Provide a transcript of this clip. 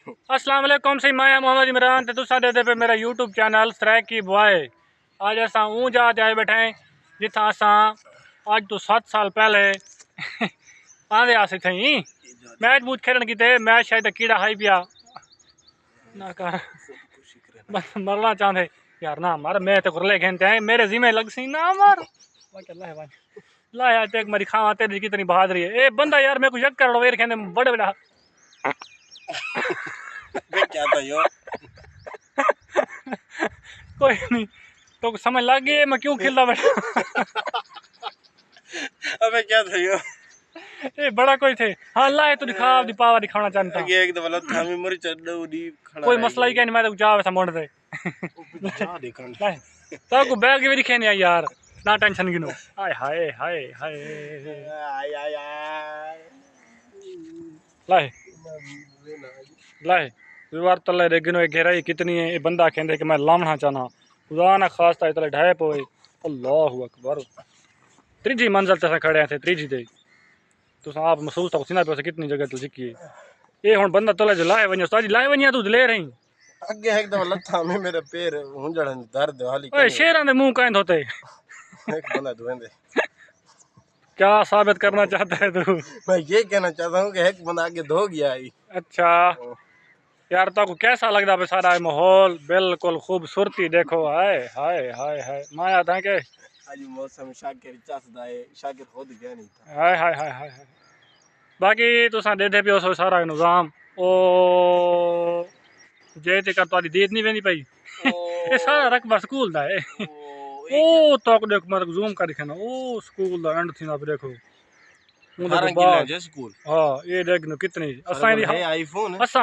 अस्सलाम वालेकुम सी मैं मोहम्मद इमरान ते तुसा दे पे मेरा यूट्यूब चैनल सराय की बॉय। आज असा ऊँ जा जाए बैठे जिथा असा आज तो 7 साल पहले आंदे आसे थी मैच मूच खेलन की थे। मैच शायद कीड़ा हाई पिया ना कर बस मरना चाहते यार ना मार मैं तो कर ले खेलते हैं मेरे जिम्मे लग सी ना मार ला यार तेक मेरी खावा तेरी कितनी बहादुरी है। ए बंदा यार मैं कुछ कर वेर खेलने बड़े बड़ा क्या था यो कोई नहीं तो समझ लग गई मैं क्यों खेलता बैठा। अबे क्या था यो ए बड़ा कोई थे हाँ लाए तू दिखा दी पावर दिखाना चाहता आगे एक दफा लत हमें मर चढ़ दी खड़ा कोई मसला ही क्या नहीं मैं तो जा वैसा मोड़ दे जा देखन लाए तो को बैग भी दिखे नहीं यार ना टेंशन गिनो हाय हाय हाय हाय आय आय आय लाए लाए विवार तले रे गिनो गहराई कितनी है। ये बंदा कहंदे कि मैं लामना चाहना खुदा ना खास्ता इतने ढाए पोए अल्लाहु अकबर त्रीजी मंजिल ते खड़े थे त्रीजी ते तुस आप महसूस तो सीना पे कितनी जगह तो सिक्की ये हुन बंदा तले जो लाए वन्यो ताजी लाए वन्या तू ले रही आगे एक दफा लत हमें मेरे पैर हुंजड़न दर्द हाली ओए शेरां दे मुंह कांद होते एक बंदा धोंदे क्या साबित करना चाहता है तू। मैं ये कहना चाहता हूँ कि एक बंदा आगे धो गया है। अच्छा यार तो को कैसा लगता है सारा माहौल बिल्कुल खूबसूरती देखो हाय हाय हाय हाय माया था के आज मौसम शाकिर चसदा है शाकिर खुद गया नहीं था हाय हाय हाय हाय हाय। बाकी तुसा दे दे पियो सो सारा निजाम ओ जे ते कर तारी देत नहीं वेंदी पई ये सारा रकबा स्कूल दा है। ओ तो देख मत जूम कर दिखना ओ स्कूल दा एंड थी ना देखो हां स्कूल हां ये देख कितनी असा आईफोन असा